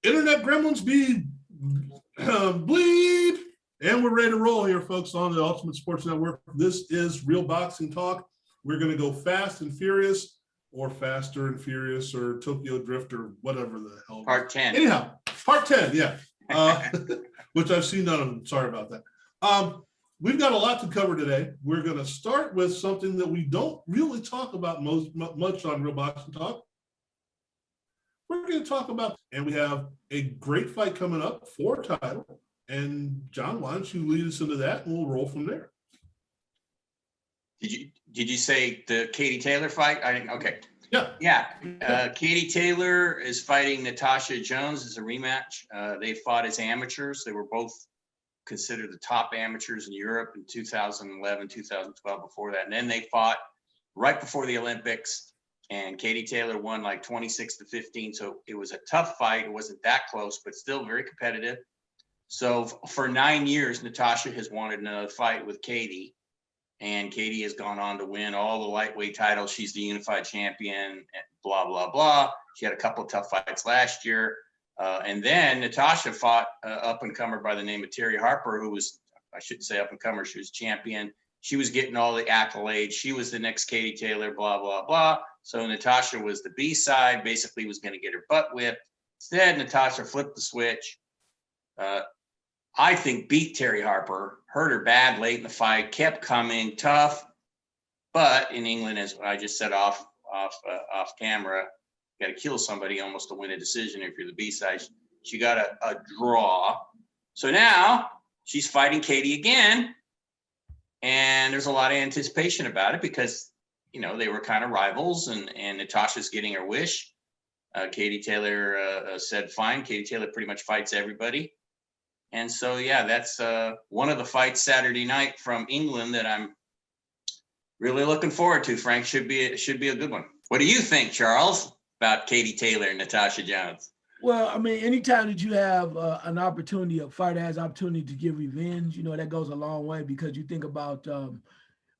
Internet gremlins be bleed. And we're ready to roll here, folks, on the Ultimate Sports Network. This is Real Boxing Talk. We're going to go fast and furious, or faster and furious, or Tokyo Drift, or whatever the hell. Part 10. Anyhow, part 10, yeah. Which I've seen none of them. Sorry about that. We've got a lot to cover today. We're going to start with something that we don't really talk about much on Real Boxing Talk. We're going to talk about, and we have a great fight coming up for a title. And John, why don't you lead us into that, and we'll roll from there. Did you say the Katie Taylor fight? Okay. Yeah. Katie Taylor is fighting Natasha Jones as a rematch. They fought as amateurs. They were both considered the top amateurs in Europe in 2011, 2012 before that. And then they fought right before the Olympics, and Katie Taylor won like 26-15. So it was a tough fight. It wasn't that close, but still very competitive. So for 9 years, Natasha has wanted another fight with Katie, and Katie has gone on to win all the lightweight titles. She's the unified champion, blah, blah, blah. She had a couple of tough fights last year. And then Natasha fought up-and-comer by the name of Terry Harper, who was, I shouldn't say up-and-comer, she was champion. She was getting all the accolades. She was the next Katie Taylor, blah, blah, blah. So Natasha was the B-side, basically was going to get her butt whipped. Instead, Natasha flipped the switch. I think beat Terry Harper, hurt her bad late in the fight, kept coming, tough. But in England, as I just said off camera, you got to kill somebody almost to win a decision if you're the B-side. She got a draw. So now she's fighting Katie again. And there's a lot of anticipation about it because, you know, they were kind of rivals, and Natasha's getting her wish. Katie Taylor said, fine. Katie Taylor pretty much fights everybody. And so, yeah, that's one of the fights Saturday night from England that I'm really looking forward to. Frank, should be a good one. What do you think, Charles, about Katie Taylor and Natasha Jones? Well, I mean, anytime that you have an opportunity, a fighter has opportunity to get revenge, you know, that goes a long way, because you think about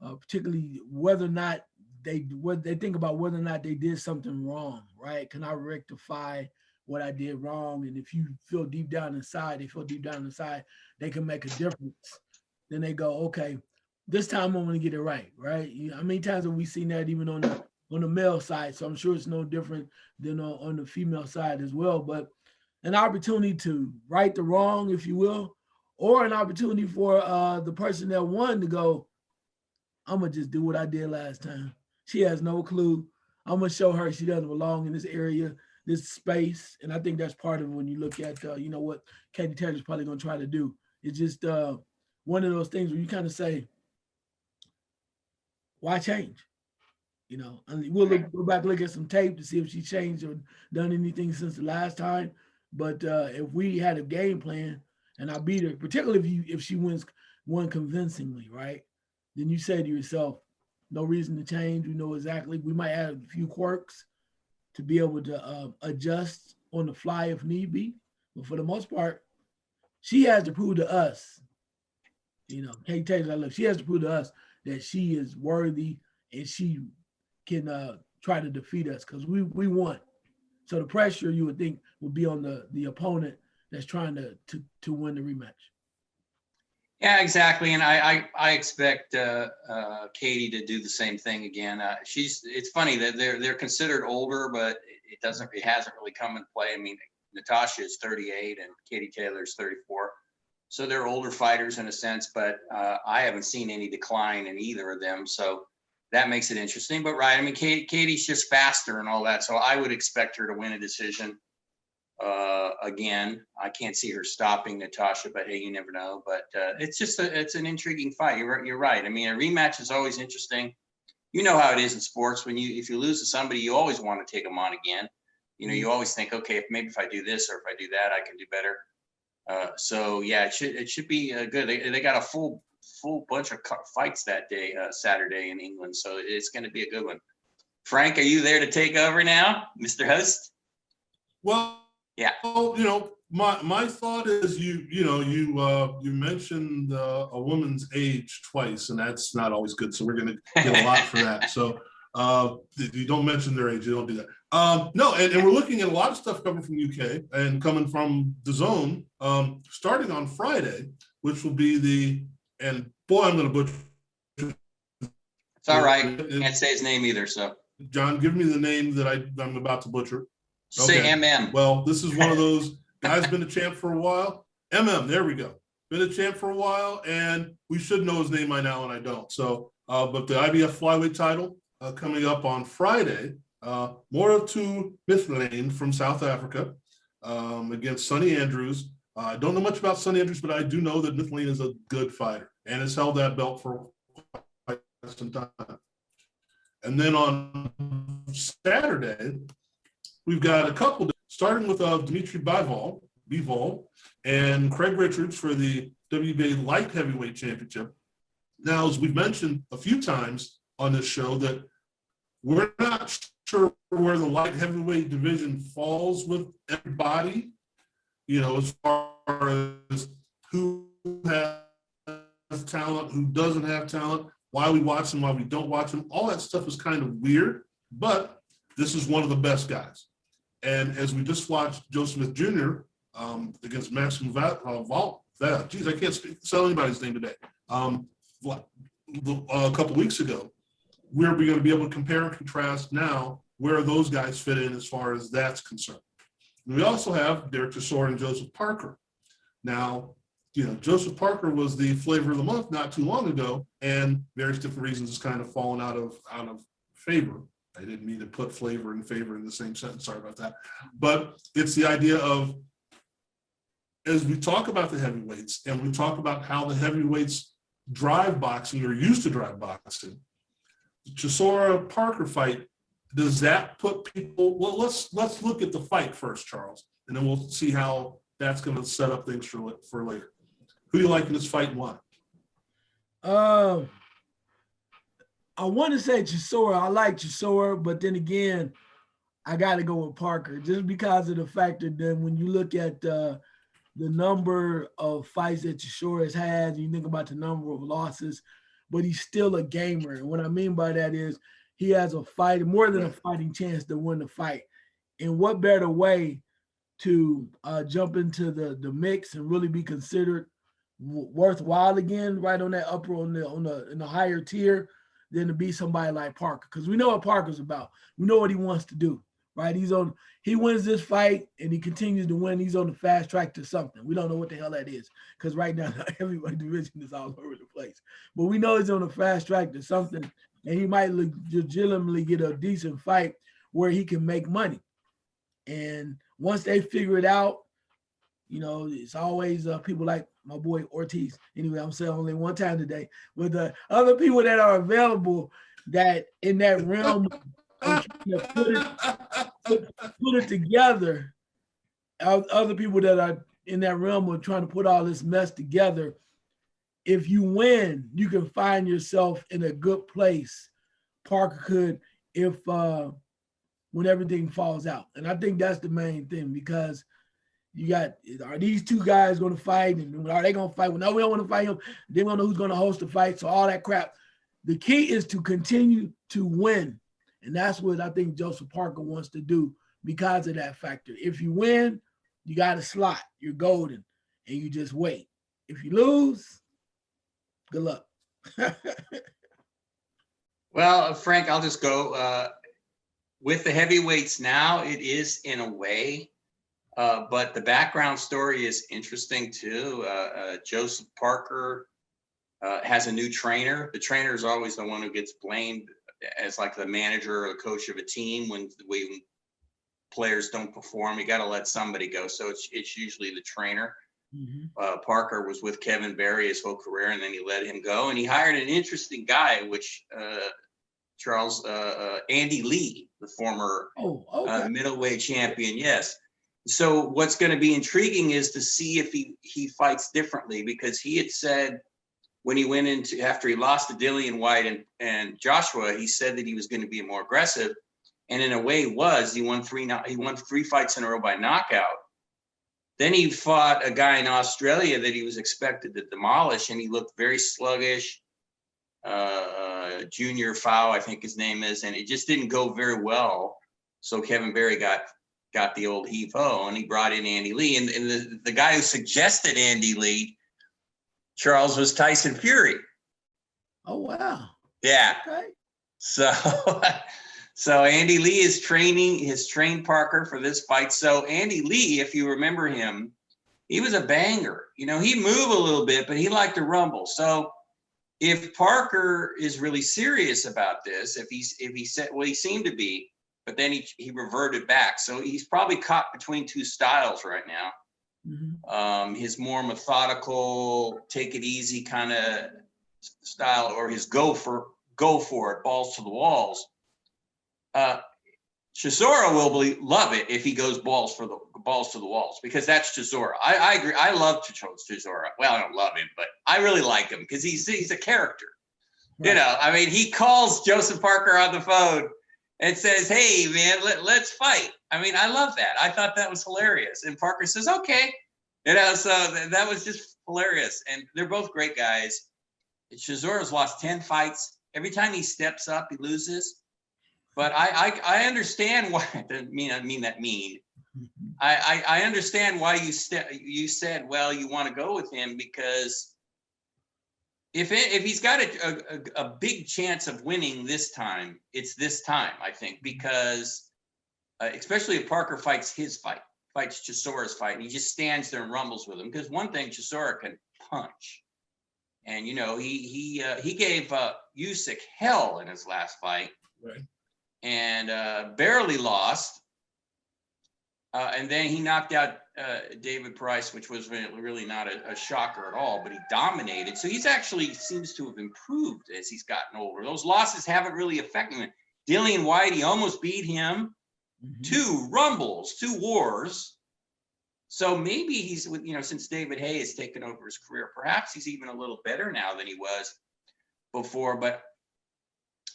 particularly whether or not they think about whether or not they did something wrong, right? Can I rectify what I did wrong? And if you feel deep down inside, they can make a difference. Then they go, okay, this time I'm going to get it right, right? How many times have we seen that even on the male side? So I'm sure it's no different than on the female side as well. But an opportunity to right the wrong, if you will, or an opportunity for the person that won to go, I'm going to just do what I did last time. She has no clue. I'm going to show her she doesn't belong in this area, this space. And I think that's part of it when you look at, you know, what Katie Taylor's probably going to try to do. It's just one of those things where you kind of say, why change? You know, and we'll go back, look at some tape to see if she changed or done anything since the last time. But if we had a game plan and I beat her, particularly if she won convincingly, right? Then you say to yourself, no reason to change. We know exactly. We might add a few quirks to be able to adjust on the fly if need be. But for the most part, she has to prove to us, you know, Katie Taylor, she has to prove to us that she is worthy and she can try to defeat us, because we won. So the pressure, you would think, would be on the opponent that's trying to win the rematch. Yeah, exactly. And I expect Katie to do the same thing again. It's funny that they're considered older, but it hasn't really come into play. I mean, Natasha is 38 and Katie Taylor is 34. So they're older fighters in a sense, but I haven't seen any decline in either of them. So that makes it interesting. But right, I mean, Katie's just faster and all that. So I would expect her to win a decision. Again, I can't see her stopping Natasha, but hey, you never know. But it's an intriguing fight. You're right. I mean, a rematch is always interesting. You know how it is in sports. If you lose to somebody, you always want to take them on again. You know, you always think, okay, maybe if I do this or if I do that, I can do better. So yeah, it should be good. They got a full bunch of fights that day, Saturday in England. So it's going to be a good one. Frank, are you there to take over now, Mr. Host? Well, yeah. Well, you know, my thought is you mentioned a woman's age twice, and that's not always good. So we're going to get a lot for that. So if you don't mention their age, you don't do that. No, and we're looking at a lot of stuff coming from UK and coming from the zone, starting on Friday, which will be and boy, I'm going to butcher. It's all right. Can't say his name either. So John, give me the name that I'm about to butcher. say MM. Well, this is one of those guys been a champ for a while. There we go. Been a champ for a while, and we should know his name by now, and I don't. So, but the IBF flyweight title coming up on Friday. More to Mthalane from South Africa against Sonny Andrews. I don't know much about Sonny Andrews, but I do know that Mthalane is a good fighter and has held that belt for quite some time. And then on Saturday, we've got a couple, starting with Dimitri Bivol and Craig Richards for the WBA Light Heavyweight Championship. Now, as we've mentioned a few times on this show, that we're not sure where the light heavyweight division falls with everybody, as far as who has talent, who doesn't have talent, why we watch them, why we don't watch them. All that stuff is kind of weird, but this is one of the best guys. And as we just watched Joe Smith Jr. Against Maxim Vault, geez, I can't spell anybody's name today. A couple weeks ago, we're going to be able to compare and contrast now where those guys fit in as far as that's concerned. And we also have Derek Chisora and Joseph Parker. Now, Joseph Parker was the flavor of the month not too long ago, and various different reasons has kind of fallen out of favor. I didn't mean to put flavor and favor in the same sentence. Sorry about that. But it's the idea of, as we talk about the heavyweights and we talk about how the heavyweights drive boxing or used to drive boxing, the Chisora Parker fight, does that put people, well, let's look at the fight first, Charles, and then we'll see how that's going to set up things for later. Who do you like in this fight and why? I want to say Chisora. I like Chisora, but then again, I got to go with Parker just because of the fact that then when you look at the number of fights that Chisora has had, you think about the number of losses, but he's still a gamer. And what I mean by that is he has a fight, more than a fighting chance to win the fight. And what better way to jump into the mix and really be considered worthwhile again, right on that upper in the higher tier, than to be somebody like Parker, because we know what Parker's about. We know what he wants to do, right? He wins this fight and he continues to win. He's on the fast track to something. We don't know what the hell that is, because right now the heavyweight division is all over the place. But we know he's on the fast track to something, and he might legitimately get a decent fight where he can make money. And once they figure it out, it's always people like my boy Ortiz. Anyway, I'm saying only one time today, with the other people that are available that in that realm of put it together, other people that are in that realm of trying to put all this mess together. If you win, you can find yourself in a good place. Parker could, when everything falls out. And I think that's the main thing, because are these two guys going to fight? And are they going to fight? Well, no, we don't want to fight him. They don't know who's going to host the fight. So all that crap. The key is to continue to win. And that's what I think Joseph Parker wants to do because of that factor. If you win, you got a slot. You're golden. And you just wait. If you lose, good luck. Well, Frank, I'll just go. With the heavyweights now, it is in a way. But the background story is interesting too. Joseph Parker has a new trainer. The trainer is always the one who gets blamed as like the manager or the coach of a team when players don't perform. You got to let somebody go. So it's usually the trainer. Mm-hmm. Parker was with Kevin Barry his whole career, and then he let him go. And he hired an interesting guy, which Charles Andy Lee, the former middleweight champion. Yes. So what's going to be intriguing is to see if he fights differently, because he had said when he went into, after he lost to Dillian White and Joshua, he said that he was going to be more aggressive, and in a way he won three fights in a row by knockout. Then he fought a guy in Australia that he was expected to demolish, and he looked very sluggish. Junior Fau, I think his name is, and it just didn't go very well. So Kevin Berry got the old heave-ho, and he brought in Andy Lee. And the guy who suggested Andy Lee, Charles, was Tyson Fury. Oh, wow. Yeah. Okay. So, so Andy Lee has trained Parker for this fight. So Andy Lee, if you remember him, he was a banger. You know, he'd move a little bit, but he liked to rumble. So if Parker is really serious about this, if he said, well, he seemed to be, but then he reverted back. So he's probably caught between two styles right now. Mm-hmm. His more methodical, take it easy kind of style, or his go for it, balls to the walls. Chisora will love it if he goes balls to the walls, because that's Chisora. I agree. I love Chisora. Well, I don't love him, but I really like him because he's a character. Right. You know, I mean, he calls Joseph Parker on the phone and says, "Hey, man, let's fight." I mean, I love that. I thought that was hilarious. And Parker says, "Okay." You know, so that was just hilarious. And they're both great guys. Chisora's lost 10 fights. Every time he steps up, he loses. But I understand why. I mean that mean. I understand why you said, well, you want to go with him, because if he's got a big chance of winning this time, it's this time, I think, because especially if Parker fights Chisora's fight, and he just stands there and rumbles with him. Because one thing, Chisora can punch, and you know he gave Usyk hell in his last fight, right, and barely lost. And then he knocked out David Price, which was really not a shocker at all, but he dominated. So he's actually seems to have improved as he's gotten older. Those losses haven't really affected him. Dillian White, he almost beat him. Mm-hmm. 2 rumbles, 2 wars. So maybe he's, you know, since David Haye has taken over his career, perhaps he's even a little better now than he was before. But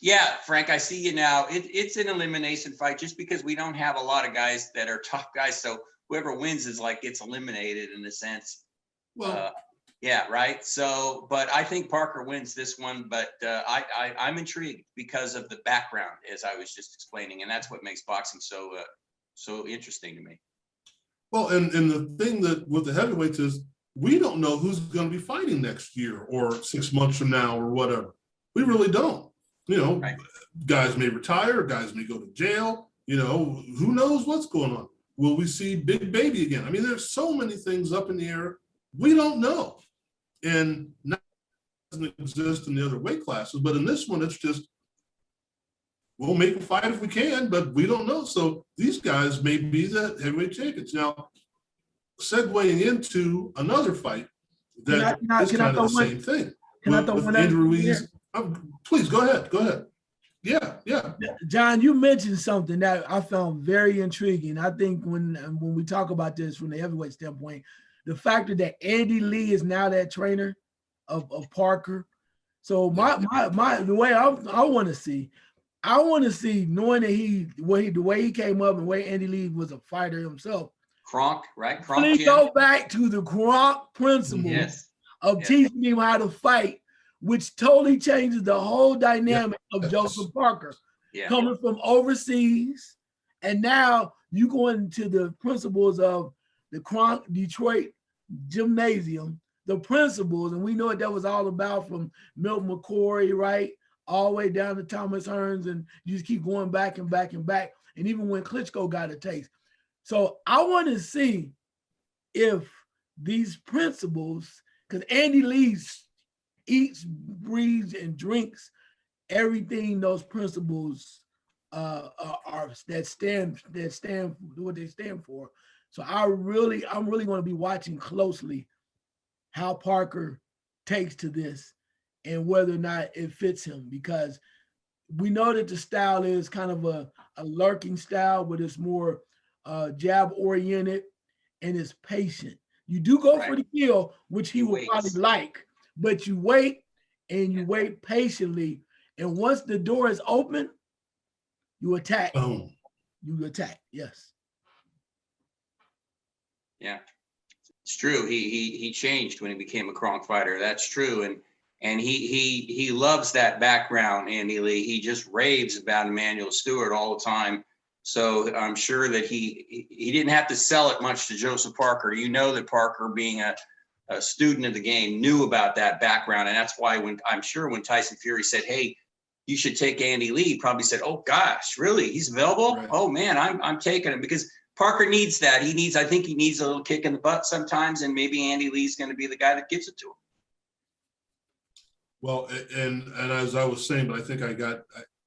yeah, Frank, I see you now. It's an elimination fight, just because we don't have a lot of guys that are top guys. So whoever wins is like gets eliminated in a sense. Well, yeah, right. So, but I think Parker wins this one. But I'm intrigued because of the background, as I was just explaining, and that's what makes boxing so interesting to me. Well, and the thing that with the heavyweights is we don't know who's going to be fighting next year or 6 months from now or whatever. We really don't. You know, right. Guys may retire, guys may go to jail. You know, who knows what's going on? Will we see Big Baby again? I mean, there's so many things up in the air. We don't know. And that doesn't exist in the other weight classes. But in this one, it's just, we'll make a fight if we can, but we don't know. So these guys may be the heavyweight champions. Now, segueing into another fight that is kind of the same thing. With Andrew Ruiz. Please go ahead. Yeah. John, you mentioned something that I found very intriguing. I think when we talk about this from the heavyweight standpoint, the fact that Andy Lee is now that trainer of Parker. So the way I want to see, knowing that the way he came up and the way Andy Lee was a fighter himself. Kronk, right? Kronk. Please go back to the Kronk principle of teaching him how to fight, which totally changes the whole dynamic of Joseph Parker. Coming from overseas, and now you go into the principles of the Kronk Detroit Gymnasium, the principles, and we know what that was all about, from Milt McCory, right, all the way down to Thomas Hearns, and you just keep going back and back and back, and even when Klitschko got a taste. So I want to see if these principles, because Andy Lee eats, breathes, and drinks everything those principles are that stand what they stand for. So I'm really going to be watching closely how Parker takes to this and whether or not it fits him, because we know that the style is kind of a lurking style, but it's more jab oriented and it's patient. You do go for the kill, which he will probably like, but you wait and you wait patiently. And once the door is open, you attack. Boom. You attack, yes. Yeah, it's true. He changed when he became a Kronk fighter. That's true. And he loves that background, Andy Lee. He just raves about Emmanuel Stewart all the time. So I'm sure that he didn't have to sell it much to Joseph Parker. You know that Parker, being a student of the game, knew about that background. And that's why I'm sure when Tyson Fury said, hey, you should take Andy Lee, he probably said, oh gosh, really? He's available? Right. Oh man, I'm taking him, because Parker needs that. I think he needs a little kick in the butt sometimes, and maybe Andy Lee's going to be the guy that gives it to him. Well, and as I was saying, but I think I got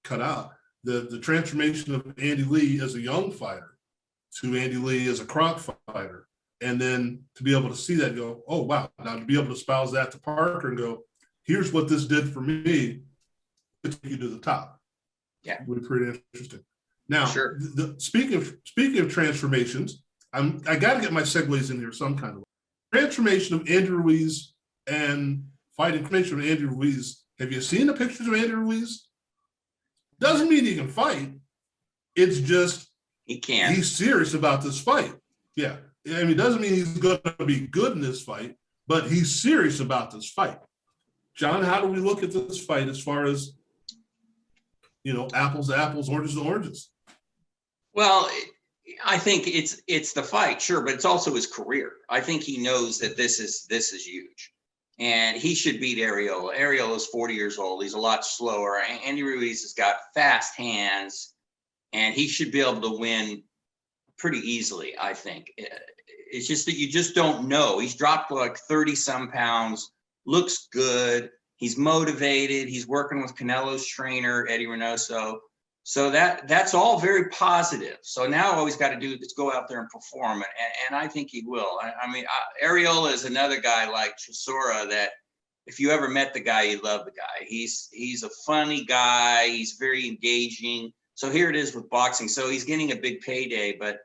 cut out, the transformation of Andy Lee as a young fighter to Andy Lee as a Kronk fighter, and then to be able to see that and go, oh wow, now to be able to espouse that to Parker and go, here's what this did for me to take you to the top. Yeah, would be pretty interesting. Now, sure. Speaking of transformations, I got to get my segues in here some kind of way. Transformation of Andy Ruiz and fighting transformation of Andy Ruiz. Have you seen the pictures of Andy Ruiz? Doesn't mean he can fight. It's just he's serious about this fight. Yeah, I mean, it doesn't mean he's going to be good in this fight, but he's serious about this fight. John, how do we look at this fight as far as, apples to apples, oranges to oranges? Well, I think it's the fight, sure, but it's also his career. I think he knows that this is huge, and he should beat Arreola. Arreola is 40 years old. He's a lot slower. Andy Ruiz has got fast hands, and he should be able to win pretty easily, I think. It's just that you just don't know. He's dropped like 30-some pounds, looks good. He's motivated. He's working with Canelo's trainer, Eddie Reynoso. So that's all very positive. So now all he's got to do is go out there and perform, and I think he will. I mean, Arreola is another guy like Chisora that if you ever met the guy, you'd love the guy. He's a funny guy. He's very engaging. So here it is with boxing. So he's getting a big payday, but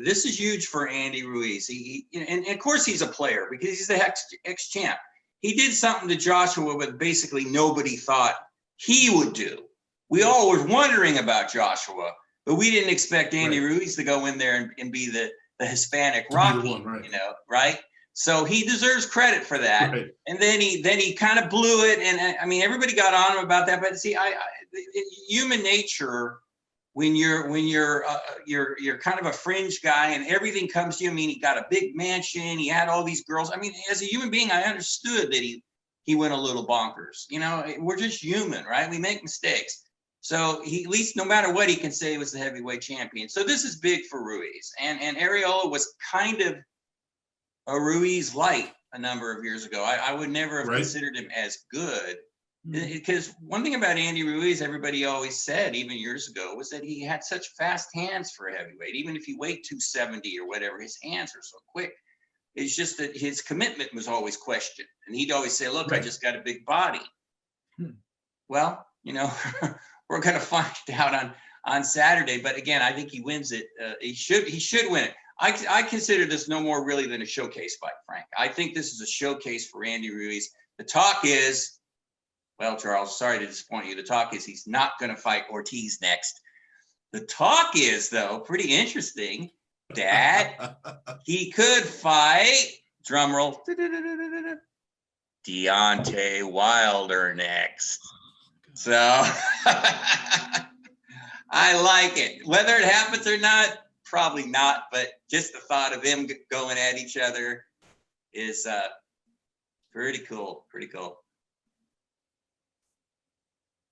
this is huge for Andy Ruiz. And of course he's a player because he's the ex-champ. He did something to Joshua that basically nobody thought he would do. We all were wondering about Joshua, but we didn't expect Andy Ruiz to go in there and be the Hispanic Rocky, right? So he deserves credit for that. Right. And then he kind of blew it. And I mean, everybody got on him about that. But see, human nature, when you're kind of a fringe guy and everything comes to you. I mean, he got a big mansion. He had all these girls. I mean, as a human being, I understood that he went a little bonkers. We're just human, right? We make mistakes. So he, at least no matter what, he can say he was the heavyweight champion. So this is big for Ruiz. And Arreola was kind of a Ruiz light a number of years ago. I would never have considered him as good. Because one thing about Andy Ruiz, everybody always said, even years ago, was that he had such fast hands for a heavyweight. Even if he weighed 270 or whatever, his hands are so quick. It's just that his commitment was always questioned. And he'd always say, look, I just got a big body. Well, we're going to find out on Saturday. But again, I think he wins it. He should win it. I consider this no more really than a showcase fight, Frank. I think this is a showcase for Andy Ruiz. The talk is, well, Charles, sorry to disappoint you. The talk is he's not going to fight Ortiz next. The talk is, though, pretty interesting, that he could fight, drumroll, Deontay Wilder next. So I like it. Whether it happens or not, probably not, but just the thought of them going at each other is pretty cool. Pretty cool.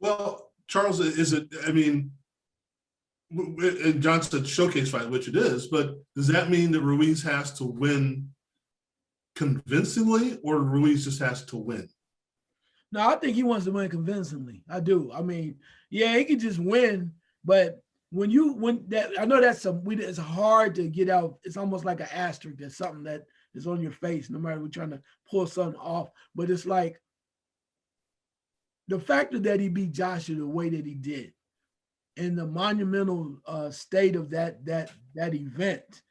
Well, Charles, is it, I mean, and John said showcase fight, which it is, but does that mean that Ruiz has to win convincingly, or Ruiz just has to win? No, I think he wants to win convincingly. I do. I mean, yeah, he can just win, but when you win that, I know it's hard to get out. It's almost like an asterisk. There's something that is on your face, no matter we're trying to pull something off. But it's like the fact that he beat Joshua the way that he did, and the monumental state of that event,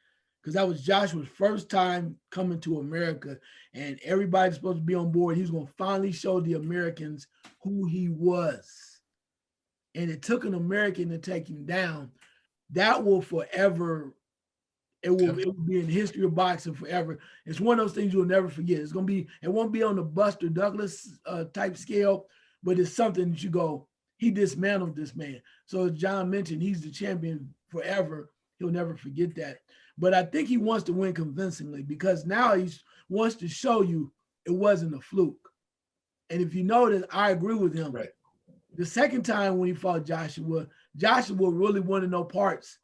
because that was Joshua's first time coming to America, and everybody's supposed to be on board. He was going to finally show the Americans who he was. And it took an American to take him down. That will forever, it will be in the history of boxing forever. It's one of those things you'll never forget. It won't be on the Buster Douglas type scale, but it's something that you go, he dismantled this man. So as John mentioned, he's the champion forever. He'll never forget that. But I think he wants to win convincingly because now he wants to show you it wasn't a fluke. And if you notice, I agree with him. Right. The second time when he fought Joshua, Joshua really wanted no parts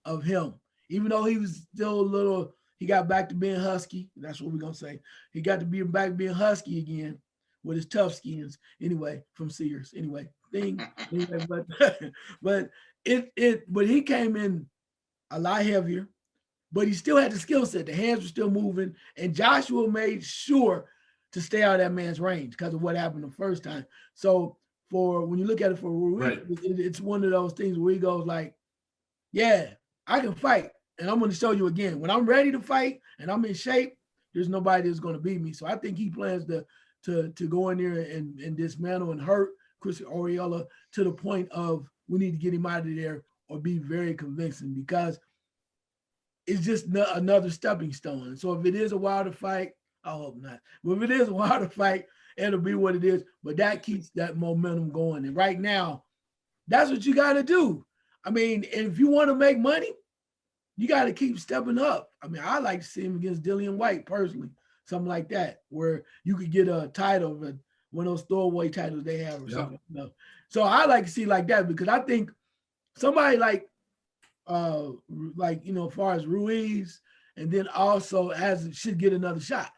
of him. Even though he was still a little, he got back to being husky. That's what we're going to say. He got to be back to being husky again with his tough skins. Anyway, from Sears. Anyway, but he came in a lot heavier, but he still had the skill set. The hands were still moving, and Joshua made sure to stay out of that man's range because of what happened the first time. So when you look at it for Ruiz, right. It's one of those things where he goes like, yeah, I can fight, and I'm going to show you again. When I'm ready to fight and I'm in shape, there's nobody that's going to beat me. So I think he plans to go in there and dismantle and hurt Chris Arreola to the point of we need to get him out of there or be very convincing because it's just another stepping stone. So if it is a Wilder fight, I hope not. But if it is a Wilder fight, it'll be what it is. But that keeps that momentum going. And right now, that's what you got to do. I mean, if you want to make money, you got to keep stepping up. I mean, I like to see him against Dillian White personally, something like that, where you could get a title, one of those throwaway titles they have or something. You know? So I like to see like that because I think somebody like as far as Ruiz, and then also should get another shot.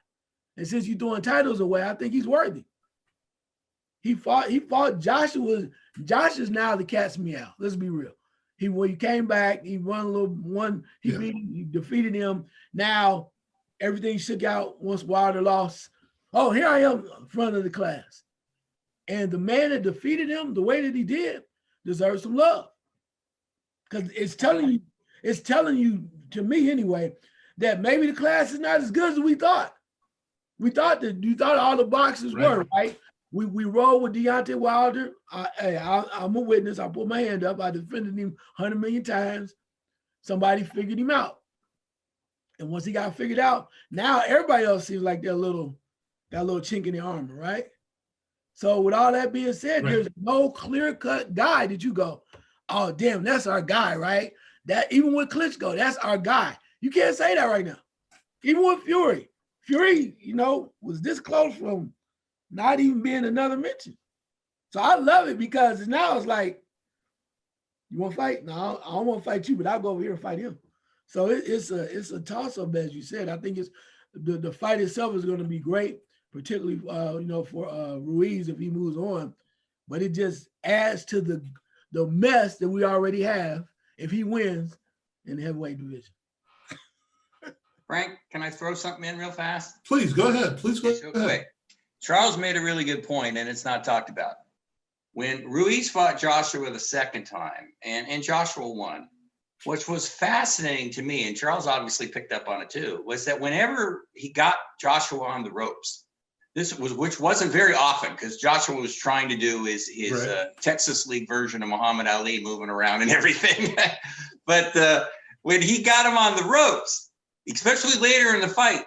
And since you're throwing titles away, I think he's worthy. He fought Joshua. Josh is now the cat's meow. Let's be real. When he came back, he won. He defeated him. Now everything shook out once Wilder lost. Oh, here I am in front of the class. And the man that defeated him, the way that he did, deserves some love. Because it's telling you, to me anyway, that maybe the class is not as good as we thought. You thought all the boxes were, right? We rolled with Deontay Wilder. I'm a witness. I put my hand up. I defended him 100 million times. Somebody figured him out. And once he got figured out, now everybody else seems like that little chink in the armor, right? So with all that being said, There's no clear-cut guy that you go, oh, damn, that's our guy, right? That even with Klitschko, that's our guy. You can't say that right now. Even with Fury, was this close from not even being another mention. So I love it because now it's like, you want to fight? No, I don't want to fight you, but I'll go over here and fight him. So it's a toss-up, as you said. I think it's the fight itself is going to be great, particularly for Ruiz if he moves on. But it just adds to the mess that we already have if he wins in the heavyweight division. Frank, can I throw something in real fast? Please go ahead. Quick. Charles made a really good point, and it's not talked about. When Ruiz fought Joshua the second time, and Joshua won, which was fascinating to me, and Charles obviously picked up on it too, was that whenever he got Joshua on the ropes, which wasn't very often because Joshua was trying to do his Texas League version of Muhammad Ali, moving around and everything. But when he got him on the ropes, especially later in the fight,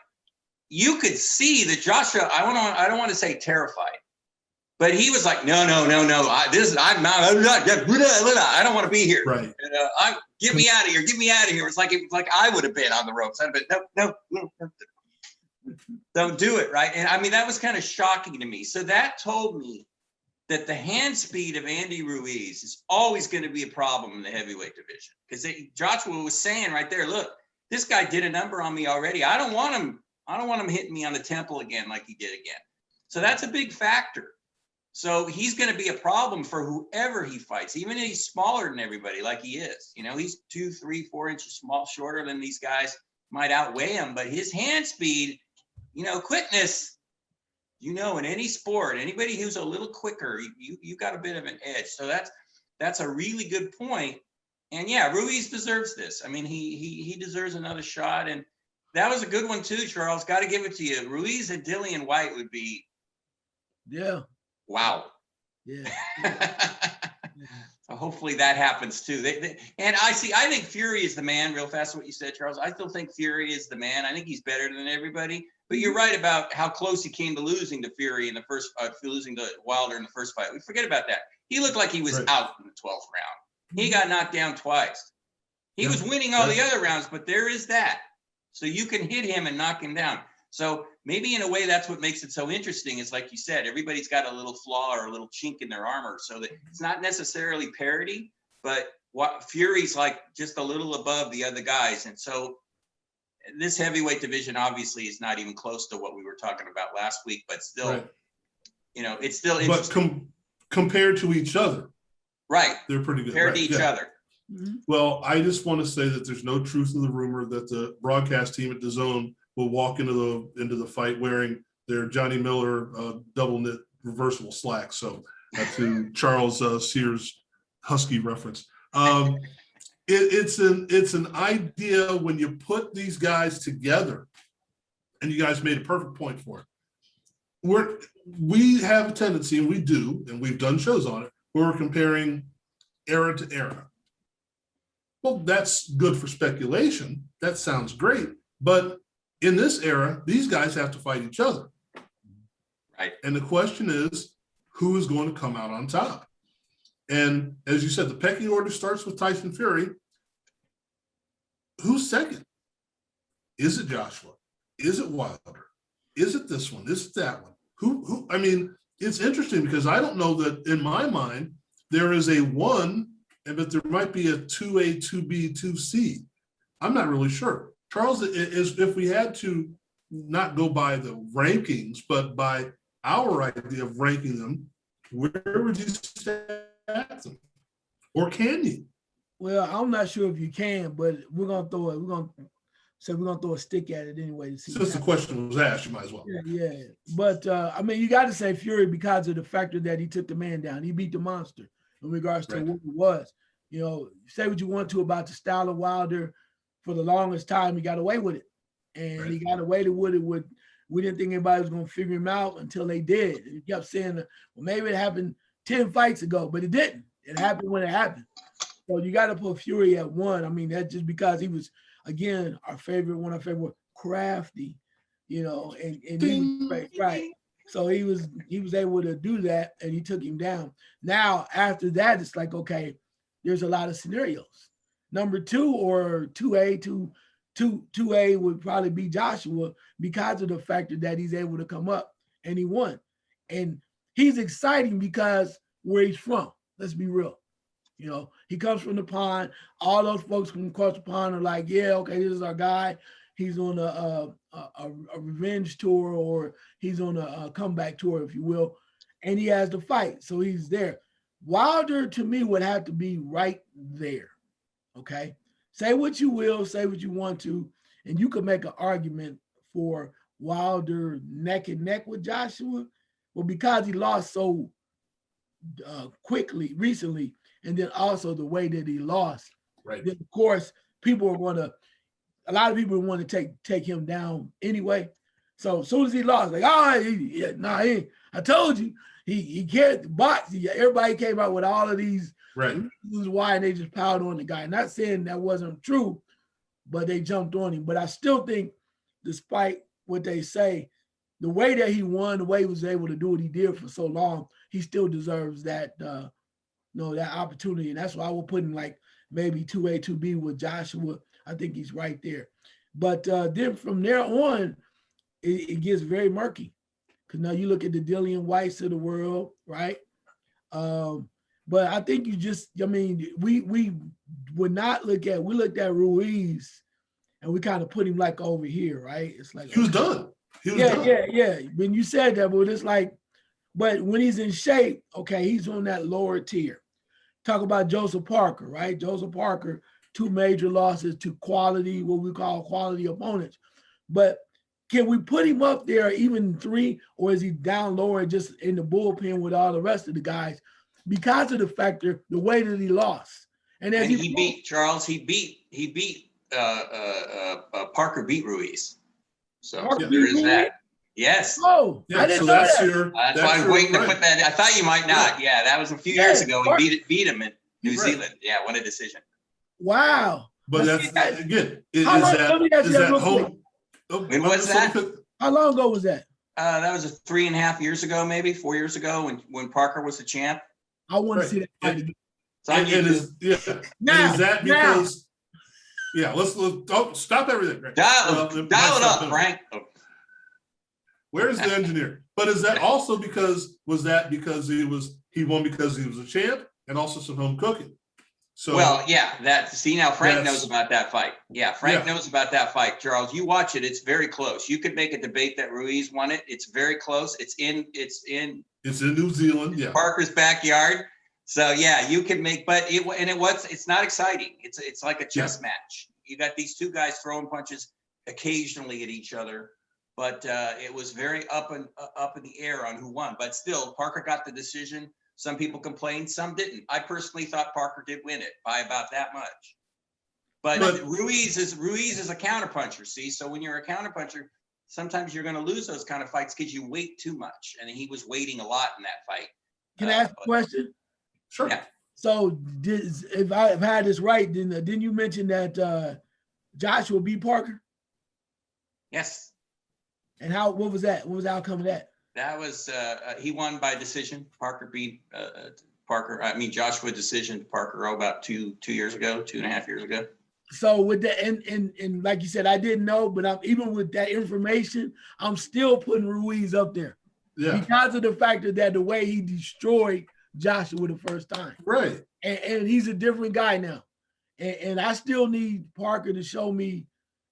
you could see that Joshua, I don't want to say terrified, but he was like, no, I don't want to be here. Right. Get me out of here. It's like I would have been on the ropes. I'd have been, no. Don't do it, right? And I mean, that was kind of shocking to me. So that told me that the hand speed of Andy Ruiz is always going to be a problem in the heavyweight division. Because Joshua was saying right there, look, this guy did a number on me already. I don't want him hitting me on the temple again like he did again. So that's a big factor. So he's going to be a problem for whoever he fights, even if he's smaller than everybody like he is. He's 2, 3, 4 inches shorter than these guys, might outweigh him, but his hand speed, quickness, in any sport, anybody who's a little quicker, you got a bit of an edge. So that's a really good point. And yeah, Ruiz deserves this. I mean, he deserves another shot. And that was a good one too, Charles. Got to give it to you. Ruiz and Dillian White would be. Yeah. Wow. Yeah. So hopefully that happens too. And I think Fury is the man. Real fast, what you said, Charles. I still think Fury is the man. I think he's better than everybody. But you're right about how close he came to losing to Fury in the first, losing to Wilder in the first fight. We forget about that. he looked like he was Right. out in the 12th round. He got knocked down twice. He Yeah. was winning all the Right. other rounds, but there is that. So you can hit him and knock him down. So maybe in a way, that's what makes it so interesting is like you said, everybody's got a little flaw or a little chink in their armor. So that it's not necessarily parity, but what Fury's like just a little above the other guys. And so this heavyweight division obviously is not even close to what we were talking about last week, but still, Right. you know, it's still But interesting. compared to each other, Right. they're pretty good. Compared Right, to each yeah. other. Well, I just want to say that there's no truth in the rumor that the broadcast team at DAZN will walk into the fight wearing their Johnny Miller double knit reversible slacks. So to Charles Sears Husky reference. It's an idea when you put these guys together, and you guys made a perfect point for it. We have a tendency, and we do, and we've done shows on it, where we're comparing era to era. Well, that's good for speculation. That sounds great. But in this era, these guys have to fight each other. Right. And the question is, who is going to come out on top? And as you said, the pecking order starts with Tyson Fury. Who's second? Is it Joshua? Is it Wilder? Is it this one? Is it that one? Who? I mean, it's interesting because I don't know that in my mind, there is a 1, but there might be a 2A, 2B, 2C. I'm not really sure. Charles, if we had to not go by the rankings, but by our idea of ranking them, where would you stack them? Or can you? Well, I'm not sure if you can, but we're gonna throw it. We're gonna throw a stick at it anyway to see. Since the question was asked, you might as well. Yeah. But I mean, you got to say Fury because of the factor that he took the man down. He beat the monster in regards to what it was. You know, say what you want to about the style of Wilder. For the longest time, he got away with it, and he got away with it. We didn't think anybody was gonna figure him out until they did. He kept saying, "Well, maybe it happened 10 fights ago," but it didn't. It happened when it happened. So you got to put Fury at 1. I mean, that's just because he was, again, one of our favorite, crafty, you know, and he was right. So he was able to do that, and he took him down. Now after that, it's like, okay, there's a lot of scenarios. Number 2 or 2A, 2A would probably be Joshua because of the factor that he's able to come up and he won. And he's exciting because where he's from. Let's be real. You know, he comes from the pond. All those folks from across the pond are like, yeah, okay, this is our guy. He's on a revenge tour, or he's on a comeback tour, if you will, and he has to fight. So he's there. Wilder, to me, would have to be right there. Okay? Say what you will, say what you want to, and you can make an argument for Wilder neck and neck with Joshua. Well, because he lost so quickly recently, and then also the way that he lost. Right. Then of course, a lot of people want to take him down anyway. So as soon as he lost, like, I told you, he can't box. Everybody came out with all of these reasons why, and they just piled on the guy. Not saying that wasn't true, but they jumped on him. But I still think, despite what they say, the way that he won, the way he was able to do what he did for so long, he still deserves that that opportunity. And that's why I will put him like maybe 2A, 2B with Joshua. I think he's right there. But then from there on, it gets very murky. Because now you look at the Dillian Whites of the world, right? But I think we would not we looked at Ruiz and we kind of put him like over here, right? It's like he was done. He was done. Yeah. When you said that, but it's like, but when he's in shape, okay, he's on that lower tier. Talk about Joseph Parker, right? Joseph Parker, 2 major losses to quality, what we call quality opponents. But can we put him up there even 3, or is he down lower just in the bullpen with all the rest of the guys because of the way that he lost? And he beat Charles. Parker beat Ruiz. So there is that. Yes. Oh, yeah, I didn't so know that's that. That's why I was waiting to put that. I thought you might not. Yeah, that was a few years ago. He beat him in New Zealand. Yeah, what a decision. Wow. But that's again, is How that home? When was that? How long ago was that? That was 3.5 years ago, maybe 4 years ago, when Parker was the champ. I want to Right. see that fight again. So I And get is, yeah. Now, And is that because, yeah, let's don't stop everything. Right? dial it up, Frank. Oh. Where's the engineer? But is that also because he won because he was a champ and also some home cooking? So Well, yeah, now Frank knows about that fight. Yeah, Frank Yeah. knows about that fight. Charles, you watch it, it's very close. You could make a debate that Ruiz won it. It's very close. It's in New Zealand, yeah. Parker's backyard. So yeah, you can make, but it's not exciting. It's like a chess match. You got these two guys throwing punches occasionally at each other, but it was very up in the air on who won. But still, Parker got the decision. Some people complained, some didn't. I personally thought Parker did win it by about that much. But Ruiz is a counterpuncher, see? So when you're a counterpuncher, sometimes you're going to lose those kind of fights because you wait too much. And he was waiting a lot in that fight. Can I ask a question? Sure. Yeah. So if I've had this right, then didn't you mention that Joshua beat Parker? Yes. And what was that? What was the outcome of that? That was he won by decision. Parker beat Joshua decision Parker about 2.5 years ago. So with that, and like you said, I didn't know, but even with that information, I'm still putting Ruiz up there. Yeah. Because of the fact that the way he destroyed Joshua the first time. Right. And he's a different guy now. And I still need Parker to show me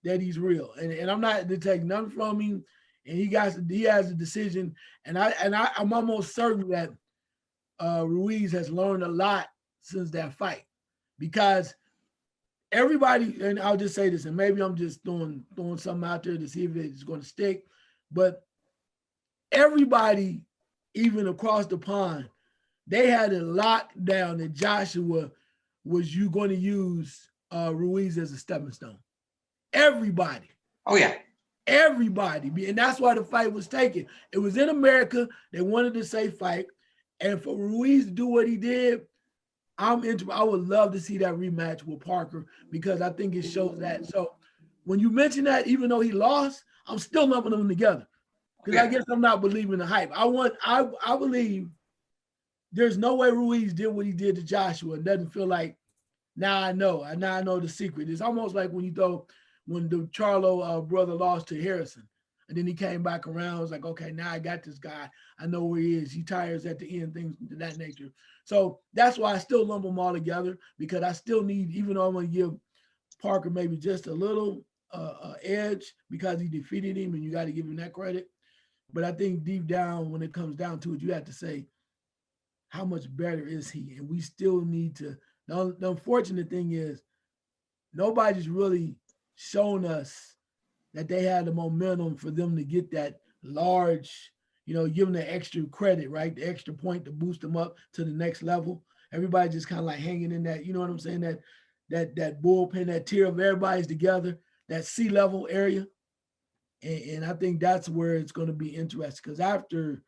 that he's real. And I'm not to take nothing from him. And he has a decision. And I'm almost certain that Ruiz has learned a lot since that fight. Because everybody, and I'll just say this, and maybe I'm just throwing something out there to see if it's going to stick, but everybody, even across the pond, they had it locked down that Joshua was going to use Ruiz as a stepping stone. Everybody. Oh, yeah. Everybody. And that's why the fight was taken. It was in America. They wanted to say fight. And for Ruiz to do what he did, I would love to see that rematch with Parker because I think it shows that. So when you mention that, even though he lost, I'm still lumping them together. Because I guess I'm not believing the hype. I believe there's no way Ruiz did what he did to Joshua. It doesn't feel like, now I know the secret. It's almost like when the Charlo brother lost to Harrison. And then he came back around. It was like, okay, now I got this guy. I know where he is. He tires at the end, things of that nature. So that's why I still lump them all together because I still need, even though I'm going to give Parker maybe just a little edge because he defeated him and you got to give him that credit. But I think deep down, when it comes down to it, you have to say, how much better is he? And we still need to, the unfortunate thing is nobody's really shown us that they had the momentum for them to get that large, give them the extra credit, right? The extra point to boost them up to the next level. Everybody just kind of like hanging in that, you know what I'm saying? That bullpen, that tier of everybody's together, that sea level area. And I think that's where it's going to be interesting because after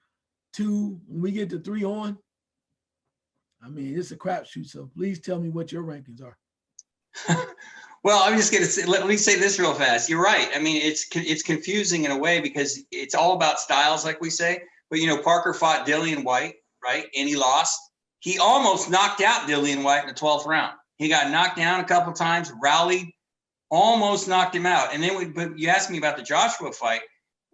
2, when we get to 3 on, I mean, it's a crapshoot. So please tell me what your rankings are. Well, I'm just going to say, let me say this real fast. You're right. I mean, it's confusing in a way because it's all about styles, like we say. But, Parker fought Dillian White, right? And he lost. He almost knocked out Dillian White in the 12th round. He got knocked down a couple of times, rallied, almost knocked him out. And then but you asked me about the Joshua fight.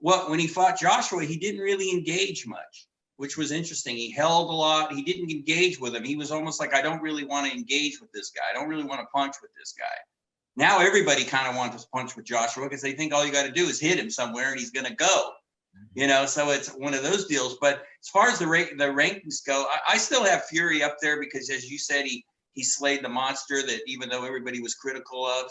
When he fought Joshua, he didn't really engage much, which was interesting. He held a lot. He didn't engage with him. He was almost like, I don't really want to engage with this guy. I don't really want to punch with this guy. Now everybody kind of wants to punch with Joshua because they think all you got to do is hit him somewhere and he's going to go, so it's one of those deals. But as far as the rankings go, I still have Fury up there because, as you said, he slayed the monster that even though everybody was critical of,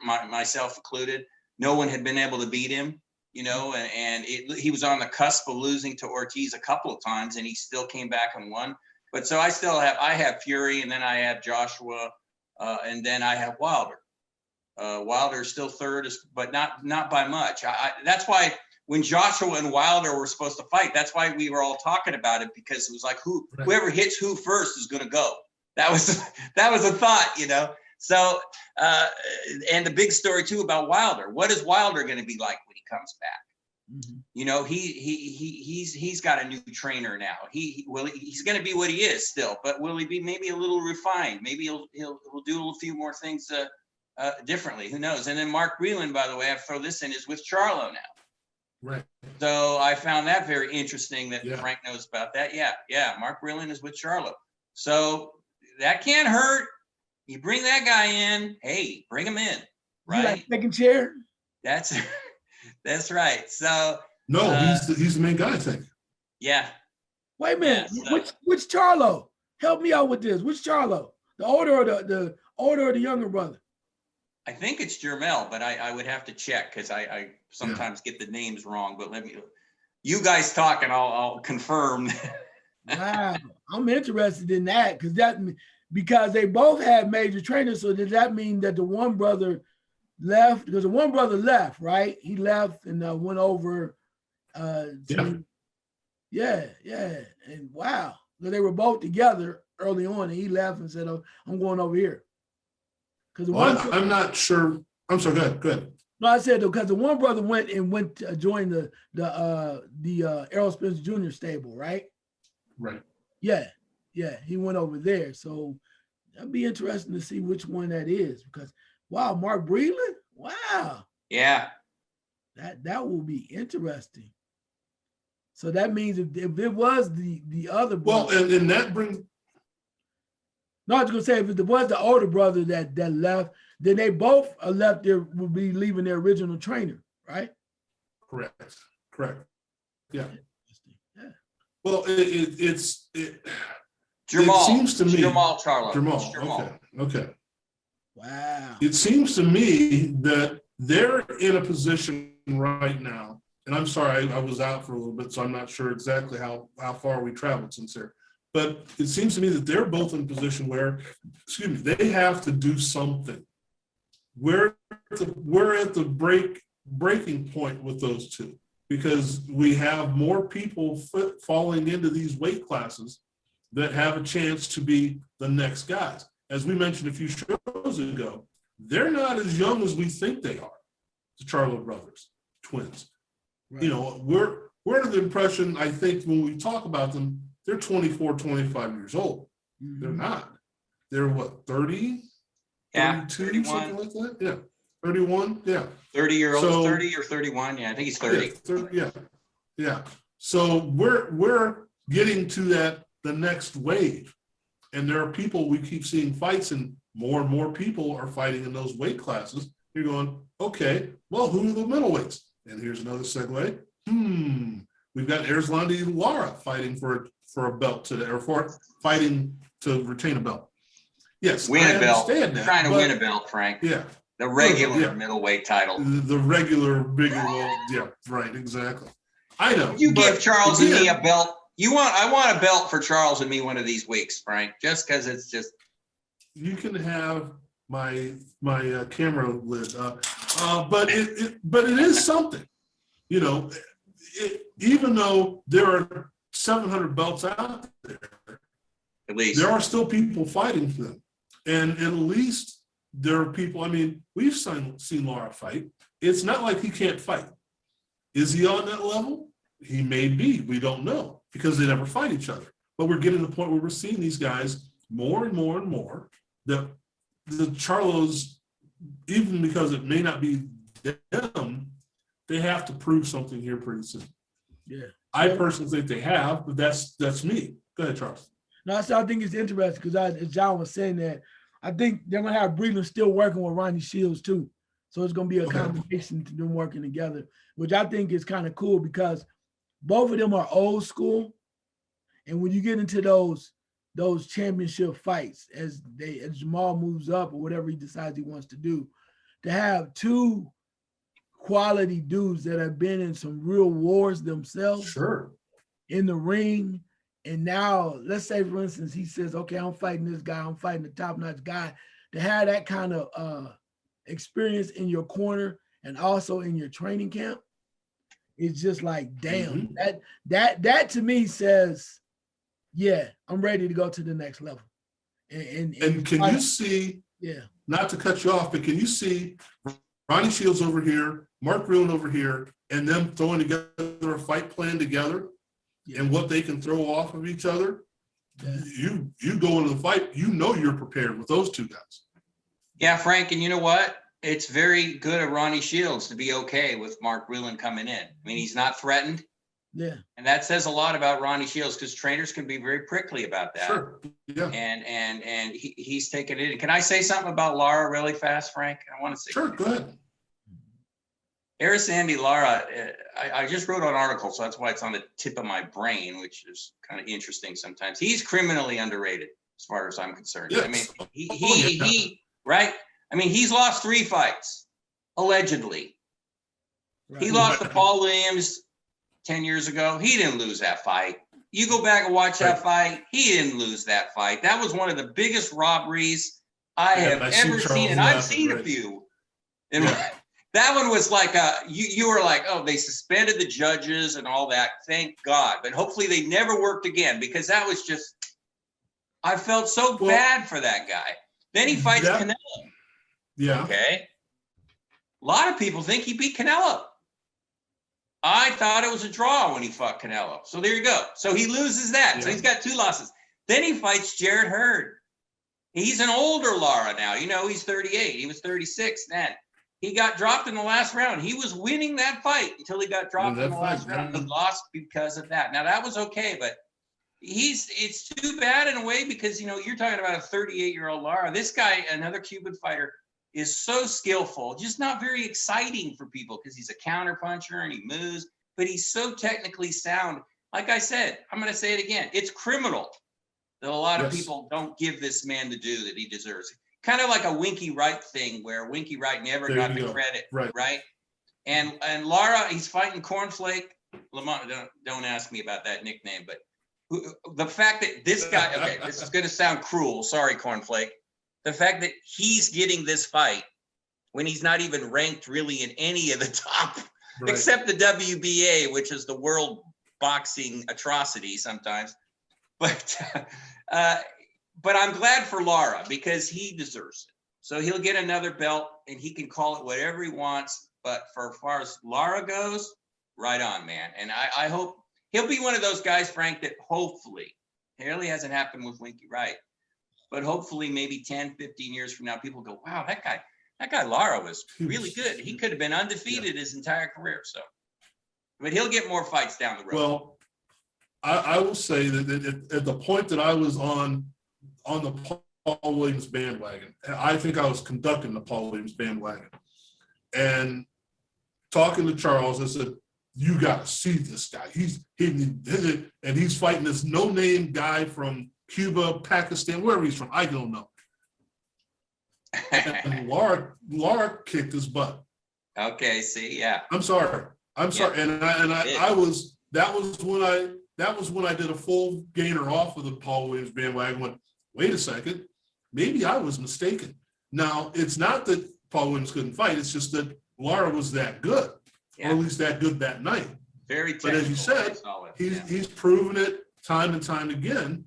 myself included, no one had been able to beat him, and he was on the cusp of losing to Ortiz a couple of times and he still came back and won. But so I have Fury and then I have Joshua. And then I have Wilder. Wilder is still third, but not by much. That's why when Joshua and Wilder were supposed to fight, that's why we were all talking about it because it was like whoever hits who first is going to go. That was a thought, So and the big story too about Wilder. What is Wilder going to be like when he comes back? You know, he's got a new trainer now. He's going to be what he is still, but will he be maybe a little refined? Maybe he'll do a few more things differently. Who knows? And then Mark Breland, by the way, I throw this in, is with Charlo now. Right. So I found that very interesting that Yeah. Frank knows about that. Yeah. Mark Breland is with Charlo. So that can't hurt. You bring that guy in. Hey, bring him in. Right. You like second chair? That's right. So no, he's the main guy, I think. Yeah. Wait a minute. Yeah, so, which Charlo? Help me out with this. Which Charlo? The older or the older or the younger brother? I think it's Jermel, but I would have to check because I sometimes get the names wrong. But you guys talk and I'll confirm. Wow, I'm interested in that because they both had major trainers. So does that mean that the one brother left? Because the one brother left, right? He left and went over. Yeah. And wow, so they were both together early on, and he left and said, "Oh, I'm going over here." Because I'm not sure. I'm sorry. Go ahead. No, I said because the one brother went to join the Errol Spence Jr. stable, right? Right. Yeah. He went over there, so that'd be interesting to see which one that is. Because wow, Mark Breland, wow. Yeah. That will be interesting. So that means if it was the other brother, well, and that brings. No, I was gonna say if it was the older brother that left, then they both left there would be leaving their original trainer, right? Correct. Yeah. Yeah. Well, it's Jamal. It seems to me Jamal Charlo. Jamal. Okay. Wow. It seems to me that they're in a position right now, and I'm sorry, I was out for a little bit, so I'm not sure exactly how far we traveled since there. But it seems to me that they're both in a position where, they have to do something. We're at the breaking point with those two because we have more people falling into these weight classes that have a chance to be the next guys. As we mentioned a few shows ago, they're not as young as we think they are, the Charlo brothers, twins. Right. You know, we're under the impression, I think, when we talk about them, they're 24, 25 years old. Mm-hmm. They're not. They're what, 30? Yeah, 32, 31. something like that? Yeah, 31, yeah. 30-year-old, so, 30 or 31, yeah, I think he's 30. Yeah. So we're getting to the next wave. And there are people, we keep seeing fights and more people are fighting in those weight classes. You're going, okay, well, who are the middleweights? And here's another segue. We've got Erzlandi Lara fighting for a belt today, or fighting to retain a belt. Yes, win a belt. That, trying to win a belt, Frank. Yeah. The regular middleweight title. The regular bigger well, yeah, right, exactly. I know. You give Charles and me a belt. I want a belt for Charles and me one of these weeks, Frank, just because it's just. You can have my camera lid, but it is something, you know. Even though there are 700 belts out there, at least there are still people fighting for them, and at least there are people. I mean, we've seen Lara fight. It's not like he can't fight. Is he on that level? He may be. We don't know because they never fight each other. But we're getting to the point where we're seeing these guys more and more and more. The Charlos, even because it may not be them, they have to prove something here pretty soon. Yeah, I personally think they have, but that's me. Go ahead, Charles. No, so I think it's interesting because as John was saying that, I think they're gonna have Breland still working with Ronnie Shields too. So it's gonna be a combination to them working together, which I think is kind of cool because both of them are old school, and when you get into those championship fights as Jamal moves up or whatever he decides he wants to do, to have two quality dudes that have been in some real wars themselves, sure, in the ring, and now let's say for instance he says, okay, I'm fighting this guy, I'm fighting the top-notch guy, to have that kind of experience in your corner and also in your training camp, it's just like, damn, that to me says, yeah, I'm ready to go to the next level. And can you see, not to cut you off, but can you see Ronnie Shields over here, Mark Breland over here, and them throwing together a fight plan together and what they can throw off of each other. You go into the fight, you're prepared with those two guys. Yeah, Frank, and you know what? It's very good of Ronnie Shields to be okay with Mark Breland coming in. I mean, he's not threatened. Yeah. And that says a lot about Ronnie Shields, because trainers can be very prickly about that. Sure. Yeah. And he's taken it in. Can I say something about Lara really fast, Frank? I want to say. Sure, go ahead. Sandy Lara, I just wrote an article, so that's why it's on the tip of my brain, which is kind of interesting sometimes. He's criminally underrated, as far as I'm concerned. Yes. I mean, he right? I mean, he's lost 3 fights, allegedly. Right. He lost to Paul Williams 10 years ago. He didn't lose that fight. You go back and watch that fight. He didn't lose that fight. That was one of the biggest robberies I have ever seen, and I've seen a few. And that one was like you were like, oh, they suspended the judges and all that. Thank God. But hopefully they never worked again, because that was just, I felt so bad for that guy. Then he fights Canelo. Yeah. Okay. A lot of people think he beat Canelo. I thought it was a draw when he fought Canelo. So there you go. So he loses that. So he's got 2 losses. Then he fights Jarrett Hurd. He's an older Lara now. You know, he's 38. He was 36 then. He got dropped in the last round. He was winning that fight until he got dropped in the last round. He lost because of that. Now that was okay, but it's too bad in a way, because, you know, you're talking about a 38-year-old Lara. This guy, another Cuban fighter, is so skillful, just not very exciting for people, because he's a counter puncher and he moves, but he's so technically sound. Like I said, I'm going to say it again. It's criminal that a lot of people don't give this man the due that he deserves. Kind of like a Winky Wright thing, where Winky Wright never got the credit, right? And Lara, he's fighting Cornflake. Lamont, don't ask me about that nickname, but the fact that this guy, okay, this is going to sound cruel. Sorry, Cornflake. The fact that he's getting this fight when he's not even ranked really in any of the top, except the WBA, which is the world boxing atrocity sometimes. But I'm glad for Lara, because he deserves it. So he'll get another belt and he can call it whatever he wants. But for as far as Lara goes, right on, man. And I hope he'll be one of those guys, Frank, that hopefully, it really hasn't happened with Winky Wright, but hopefully maybe 10, 15 years from now, people go, wow, that guy Lara was really good. He could have been undefeated his entire career. So, but he'll get more fights down the road. Well, I will say that at the point that I was on the Paul Williams bandwagon, I think I was conducting the Paul Williams bandwagon, and talking to Charles, I said, you got to see this guy. He's fighting this no-name guy from Cuba, Pakistan, wherever he's from. I don't know. And Lara kicked his butt. Okay, see, yeah. I'm sorry. And that was when I did a full gainer off of the Paul Williams bandwagon. Went, wait a second, maybe I was mistaken. Now, it's not that Paul Williams couldn't fight, it's just that Lara was that good, or at least that good that night. Very technical. But as you said, he's proven it time and time again,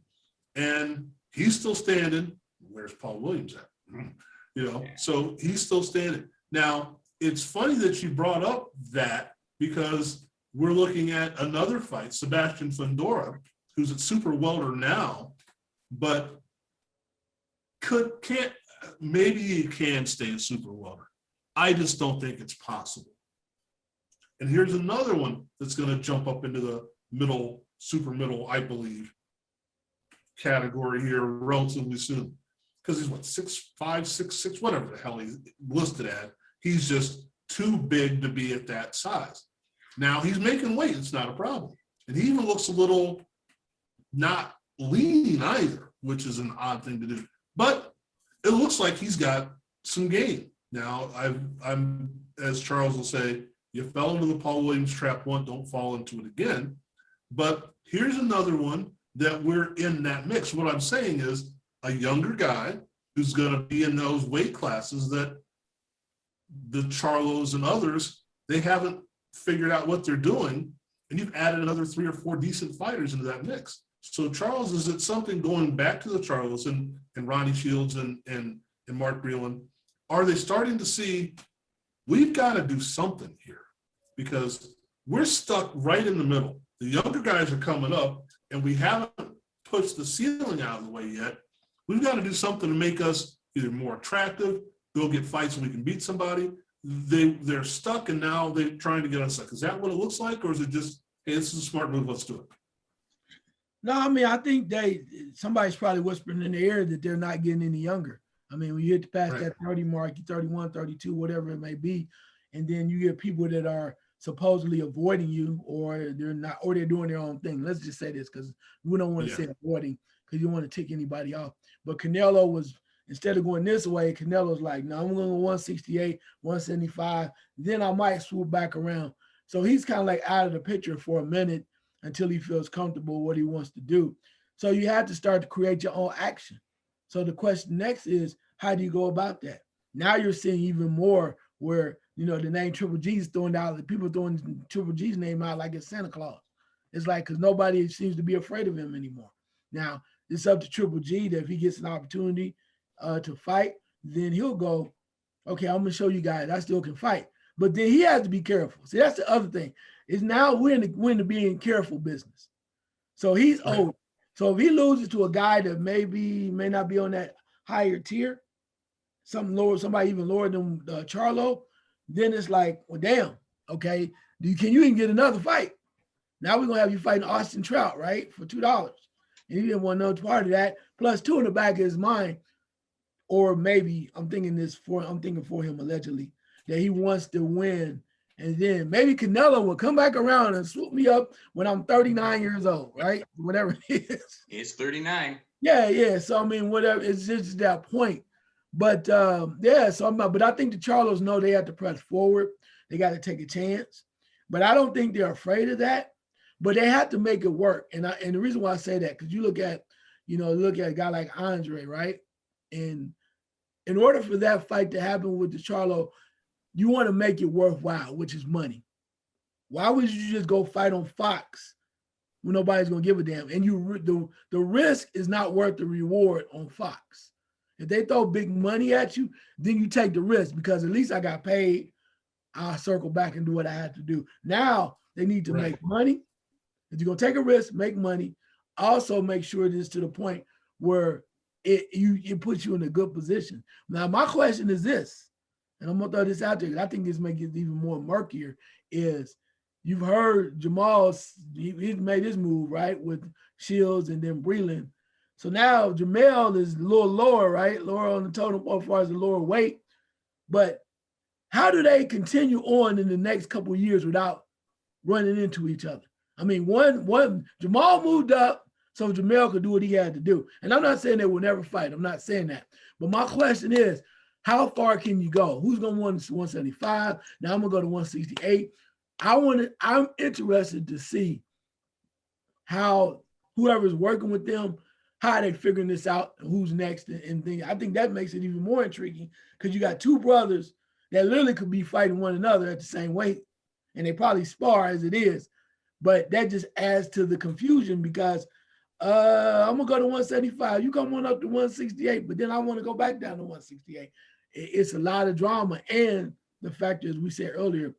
and he's still standing. Where's Paul Williams at? So he's still standing. Now, it's funny that you brought up that, because we're looking at another fight, Sebastian Fundora, who's at super welter now, but maybe he can stay at super welter. I just don't think it's possible. And here's another one that's going to jump up into the super middle, I believe, category here relatively soon. Because he's 6'5", 6'6", whatever the hell he's listed at. He's just too big to be at that size. Now he's making weight, it's not a problem. And he even looks a little not lean either, which is an odd thing to do. But it looks like he's got some game. Now, I'm, as Charles will say, you fell into the Paul Williams trap once, don't fall into it again. But here's another one that we're in that mix. What I'm saying is a younger guy who's going to be in those weight classes that the Charlos and others, they haven't figured out what they're doing, and you've added another 3 or 4 decent fighters into that mix. So Charles, is it something going back to the Charlos and Ronnie Shields and Mark Breland? Are they starting to see we've got to do something here because we're stuck right in the middle. The younger guys are coming up and we haven't pushed the ceiling out of the way yet. We've got to do something to make us either more attractive, go get fights so we can beat somebody. They're stuck and now they're trying to get unstuck. Is that what it looks like? Or is it just, hey, this is a smart move, let's do it? No, I mean, I think somebody's probably whispering in the air that they're not getting any younger. I mean, when you hit past that 30 mark, you're 31, 32, whatever it may be, and then you get people that are supposedly avoiding you or they're not, or they're doing their own thing. Let's just say this because we don't want to say avoiding because you don't want to tick anybody off. But Canelo was, instead of going this way, Canelo's like, no, I'm going to go 168, 175. Then I might swoop back around. So he's kind of like out of the picture for a minute until he feels comfortable what he wants to do. So you have to start to create your own action. So the question next is, how do you go about that? Now you're seeing even more where, you know, the name Triple G is throwing out, the people throwing Triple G's name out like it's Santa Claus. It's like, because nobody seems to be afraid of him anymore. Now, it's up to Triple G that if he gets an opportunity to fight, then he'll go, okay, I'm going to show you guys I still can fight. But then he has to be careful. See, that's the other thing. Is now we're in the being careful business. So he's old. So if he loses to a guy that may not be on that higher tier, somebody even lower than Charlo, then it's like, well, damn, okay, can you even get another fight? Now we're gonna have you fighting Austin Trout, right, for $2. And he didn't want no part of that. Plus 2 in the back of his mind, or maybe I'm thinking for him allegedly that he wants to win. And then maybe Canelo will come back around and swoop me up when I'm 39 years old, right? Whatever it is. It's 39. Yeah. So I mean, whatever. It's just that point. But but I think the Charlos know they have to press forward. They got to take a chance. But I don't think they're afraid of that. But they have to make it work. And the reason why I say that, because you look at a guy like Andre, right? And in order for that fight to happen with the Charlo, you want to make it worthwhile, which is money. Why would you just go fight on Fox when nobody's going to give a damn? And the risk is not worth the reward on Fox. If they throw big money at you, then you take the risk because at least I got paid. I'll circle back and do what I had to do. Now they need to make money. If you're going to take a risk, make money. Also make sure it is to the point where it puts you in a good position. Now, my question is this, and I'm gonna throw this out there because I think this makes it even more murkier, is you've heard Jamal's, he's made his move, right, with Shields and then Breland. So now Jamel is a little lower, right? Lower on the totem as far as the lower weight. But how do they continue on in the next couple of years without running into each other? I mean, one Jamal moved up so Jamel could do what he had to do. And I'm not saying they will never fight. I'm not saying that. But my question is, how far can you go? Who's going to win 175? Now I'm going to go to 168. I'm interested to see how whoever's working with them, how they figuring this out, who's next and things. I think that makes it even more intriguing because you got 2 brothers that literally could be fighting one another at the same weight. And they probably spar as it is. But that just adds to the confusion because I'm going to go to 175. You come on up to 168, but then I want to go back down to 168. It's a lot of drama. And the fact is, we said earlier,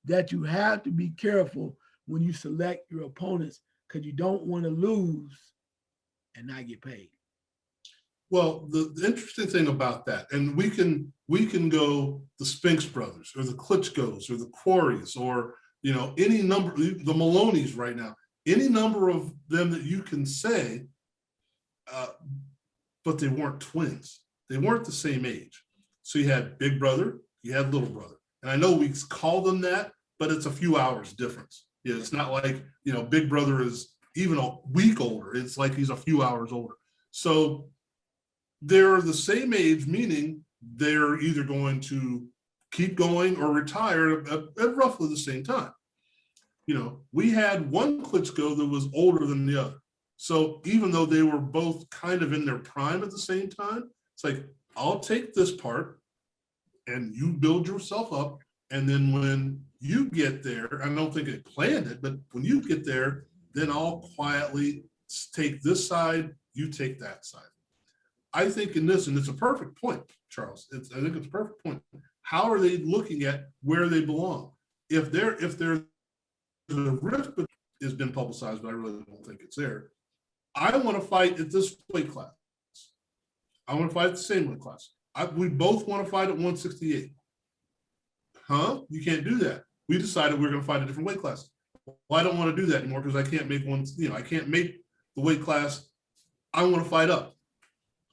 that you have to be careful when you select your opponents because you don't want to lose and not get paid. Well, the interesting thing about that, and we can go the Spinks brothers or the Klitschkos or the Quarries or, any number, the Maloneys right now, any number of them that you can say, but they weren't twins. They weren't the same age. So you had big brother, you had little brother. And I know we call them that, but it's a few hours difference. Yeah, it's not like, big brother is even a week older. It's like he's a few hours older. So they're the same age, meaning they're either going to keep going or retire at roughly the same time. We had one Klitschko that was older than the other. So even though they were both kind of in their prime at the same time, it's like, I'll take this part and you build yourself up. And then when you get there, I don't think they planned it, but when you get there, then I'll quietly take this side, you take that side. I think in this, and it's a perfect point, Charles, I think it's a perfect point. how are they looking at where they belong? If the rift has been publicized, but I really don't think it's there. I want to fight at this weight class. I want to fight at the same weight class. We both want to fight at 168. Huh? You can't do that. We decided we're going to fight a different weight class. Well, I don't want to do that anymore because I can't make one, I can't make the weight class. I want to fight up.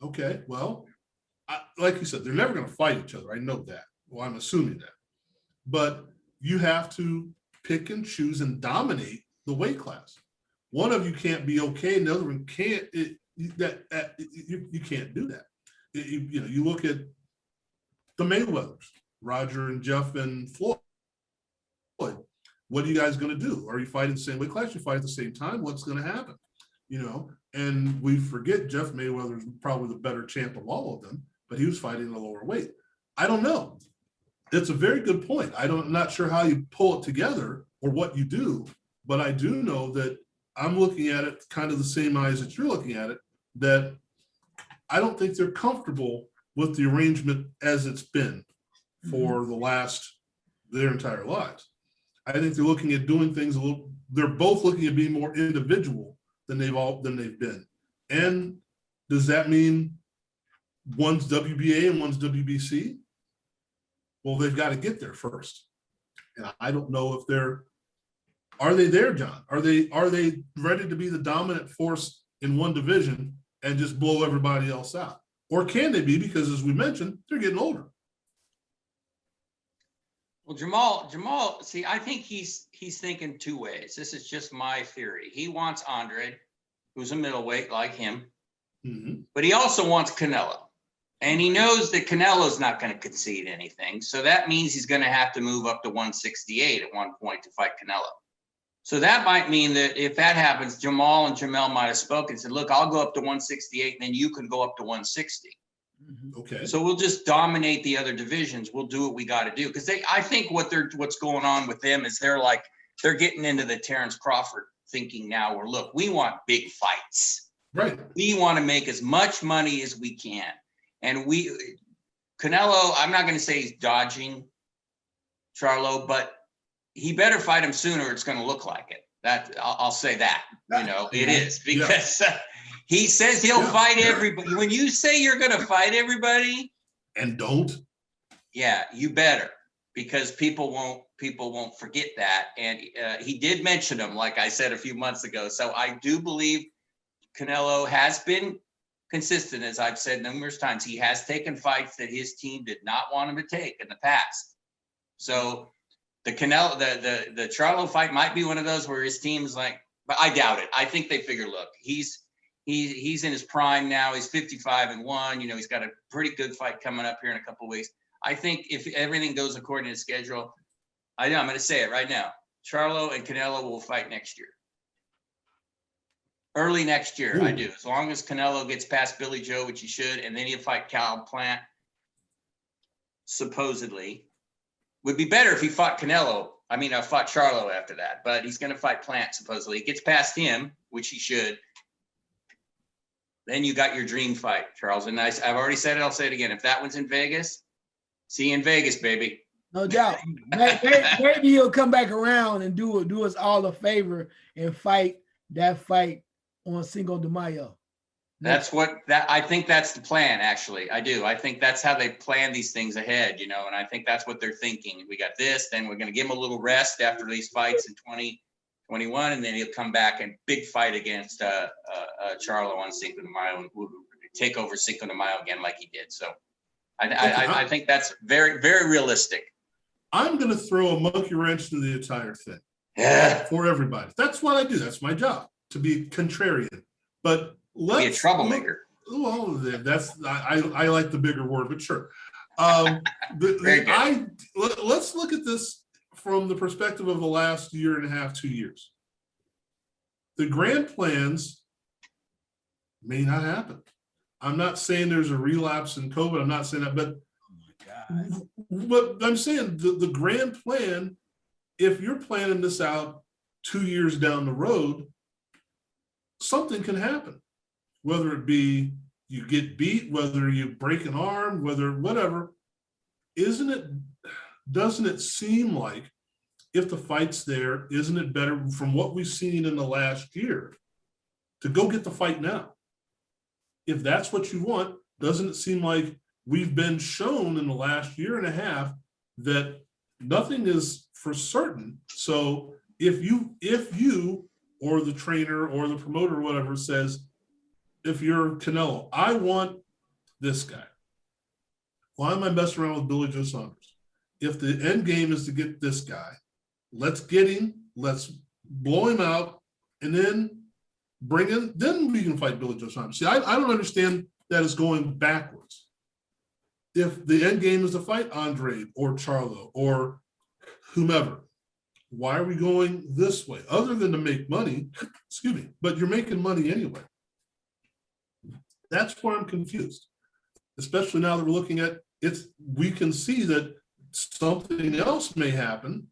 Okay, well, like you said, they're never going to fight each other. I know that. Well, I'm assuming that. But you have to pick and choose and dominate the weight class. One of you can't be okay, and the other one can't. You can't do that. You look at the Mayweathers, Roger and Jeff and Floyd. What are you guys going to do? Are you fighting the same weight class? You fight at the same time? What's going to happen? And we forget Jeff Mayweather is probably the better champ of all of them, but he was fighting a lower weight. I don't know. It's a very good point. I'm not sure how you pull it together or what you do, but I do know that I'm looking at it kind of the same eyes that you're looking at it, that I don't think they're comfortable with the arrangement as it's been for their entire lives. I think they're looking at doing things they're both looking at being more individual than they've been. And does that mean one's WBA and one's WBC? Well, they've got to get there first. And I don't know if are they there, John? Are they ready to be the dominant force in one division and just blow everybody else out? Or can they be, because as we mentioned, they're getting older? Well, Jamal, see, I think he's thinking two ways. This is just my theory. He wants Andre, who's a middleweight like him, but he also wants Canelo. And he knows that Canelo's not going to concede anything. So that means he's going to have to move up to 168 at one point to fight Canelo. So that might mean that if that happens, Jamal and Jamel might have spoken and said, look, I'll go up to 168 and then you can go up to 160. Okay. So we'll just dominate the other divisions. We'll do what we got to do. Because I think what's going on with them is they're getting into the Terrence Crawford thinking now where, look, we want big fights. Right. We want to make as much money as we can. And Canelo, I'm not going to say he's dodging Charlo, but he better fight him sooner or it's going to look like it. I'll say that, it is, because he says he'll fight everybody. When you say you're going to fight everybody and don't, yeah, you better, because people won't forget that. And he did mention him, like I said a few months ago. So I do believe Canelo has been consistent, as I've said numerous times. He has taken fights that his team did not want him to take in the past. So the Canelo, the Charlo fight might be one of those where his team's like, but I doubt it. I think they figure, look, he's in his prime now. He's 55-1. He's got a pretty good fight coming up here in a couple of weeks. I think if everything goes according to schedule, I'm going to say it right now. Charlo and Canelo will fight next year. Early next year, I do. As long as Canelo gets past Billy Joe, which he should, and then he'll fight Cal Plant, supposedly. Would be better if he fought Canelo. I fought Charlo after that, but he's going to fight Plant, supposedly. He gets past him, which he should. Then you got your dream fight, Charles. And I've already said it. I'll say it again. If that one's in Vegas, see you in Vegas, baby. No doubt. Maybe he'll come back around and do us all a favor and fight that fight on Cinco de Mayo. I think that's the plan, actually. I do. I think that's how they plan these things ahead, and I think that's what they're thinking. We got this, then we're going to give him a little rest after these fights in 2021, and then he'll come back and big fight against Charlo on Cinco de Mayo and take over Cinco de Mayo again like he did. So I think that's very, very realistic. I'm going to throw a monkey wrench into the entire thing for everybody. That's what I do. That's my job, to be contrarian. But let's be a troublemaker. I like the bigger word, but sure. Let's look at this from the perspective of the last year and a half, 2 years. The grand plans may not happen. I'm not saying there's a relapse in COVID. I'm not saying that, but I'm saying the grand plan, if you're planning this out 2 years down the road, something can happen. Whether it be you get beat, whether you break an arm, whatever, doesn't it seem like if the fight's there, isn't it better from what we've seen in the last year to go get the fight now? If that's what you want, doesn't it seem like we've been shown in the last year and a half that nothing is for certain? So if you or the trainer or the promoter or whatever says, if you're Canelo, I want this guy. Why am I messing around with Billy Joe Saunders? If the end game is to get this guy, let's get him, let's blow him out, and then bring in, then we can fight Billy Joe Saunders. See, I don't understand that it's going backwards. If the end game is to fight Andre or Charlo or whomever, why are we going this way? Other than to make money, excuse me, but you're making money anyway. That's where I'm confused, especially now that we're looking at it. We can see that something else may happen.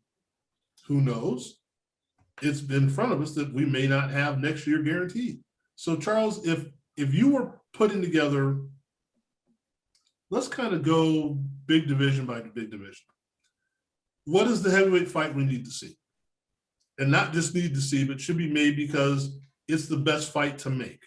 Who knows? It's in front of us that we may not have next year guaranteed. So Charles, if you were putting together, let's kind of go big division by big division. What is the heavyweight fight we need to see? And not just need to see, but should be made because it's the best fight to make.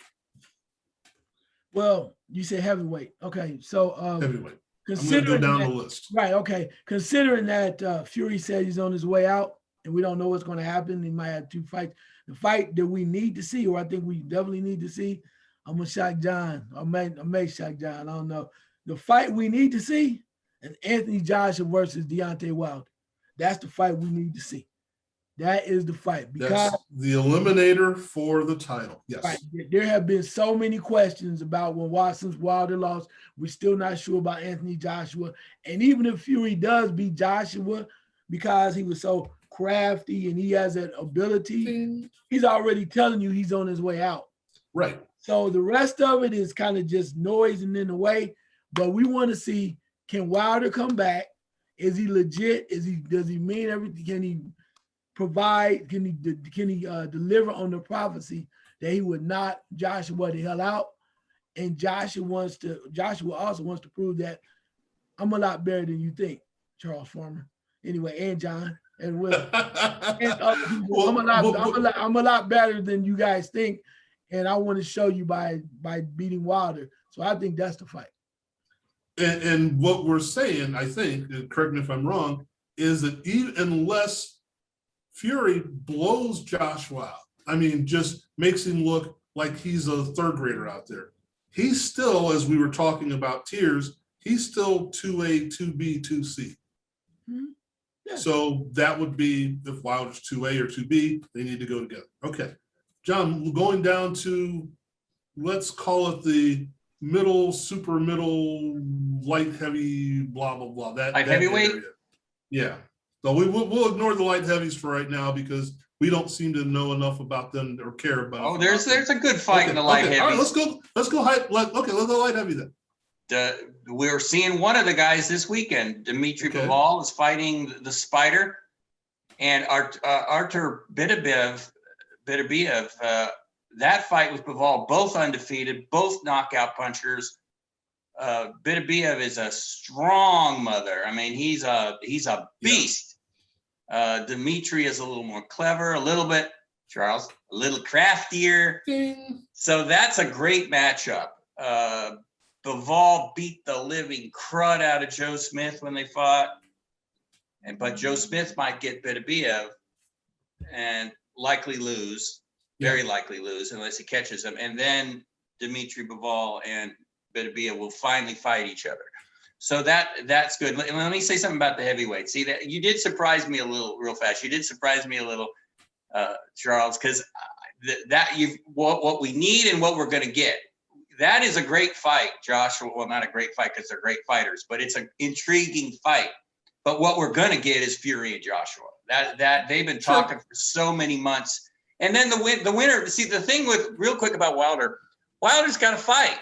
Well, you say heavyweight. Okay, so Heavyweight. I'm going to go down the list. Right, okay. Considering that Fury said he's on his way out and we don't know what's going to happen, he might have 2 fights. The fight that we need to see, or I think we definitely need to see, I'm going to shock John. I may shock John. I don't know. The fight we need to see is Anthony Joshua versus Deontay Wilder. That's the fight we need to see. That is the fight. Because that's the eliminator for the title. Yes. Right. There have been so many questions about when Wilder lost. We're still not sure about Anthony Joshua. And even if Fury does beat Joshua because he was so crafty and he has that ability, he's already telling you he's on his way out. Right. So the rest of it is kind of just noise and in the way. But we want to see, can Wilder come back? Is he legit? Does he mean everything? Can he provide? Can he deliver on the prophecy that he would knock Joshua the hell out? And Joshua also wants to prove that I'm a lot better than you think, Charles Farmer. Anyway, and John and Will and other people. Well, I'm a lot better than you guys think, and I want to show you by beating Wilder. So I think that's the fight. And what we're saying, I think, correct me if I'm wrong, is that even unless Fury blows Joshua out, I mean, just makes him look like he's a third grader out there, he's still, as we were talking about tiers, he's still 2A, 2B, 2C. Mm-hmm. Yeah. So that would be, if Wilder's 2A or 2B, they need to go together. Okay. John, going down to, let's call it the middle, super middle, light, heavy, blah, blah, blah. That heavyweight? Area. Yeah. So we'll ignore the light heavies for right now because we don't seem to know enough about them or care about. Oh, there's a good fight in the light heavy. All right, let's go let's go light heavy then. We're seeing one of the guys this weekend. Dimitri Bivol is fighting the Spider, and Artur Beterbiev. That fight with Bivol, both undefeated, both knockout punchers. Beterbiev is a strong mother. I mean, he's a beast. Yeah. Dimitri is a little more clever, a little bit, Charles, a little craftier. Ding. So that's a great matchup. Bivol beat the living crud out of Joe Smith when they fought. But Joe Smith might get Beterbiev and likely lose. Very likely lose unless he catches him. And then Dimitri Bivol and Beterbiev will finally fight each other. So that's good. Let me say something about the heavyweight. See, that you did surprise me a little real fast. You did surprise me a little, Charles, because what we need and what we're going to get. That is a great fight, Joshua. Well, not a great fight because they're great fighters, but it's an intriguing fight. But what we're going to get is Fury and Joshua. That they've been talking for so many months. And then the winner, see, the thing with real quick about Wilder's got to fight.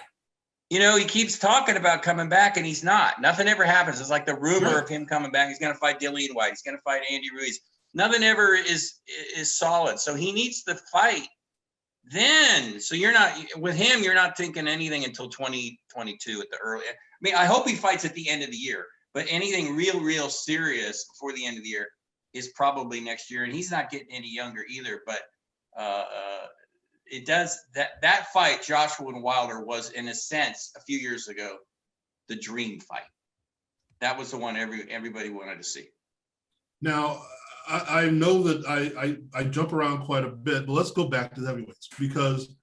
You know, he keeps talking about coming back and he's not. Nothing ever happens. It's like the rumor of him coming back. He's going to fight Dillian White. He's going to fight Andy Ruiz. Nothing ever is solid. So he needs to fight then. So you're not thinking anything until 2022 at the early. I mean, I hope he fights at the end of the year. But anything real serious before the end of the year is probably next year. And he's not getting any younger either. But it does that fight, Joshua and Wilder, was in a sense a few years ago the dream fight. That was the one everybody wanted to see. Now, I know that I jump around quite a bit, but let's go back to the heavyweights, because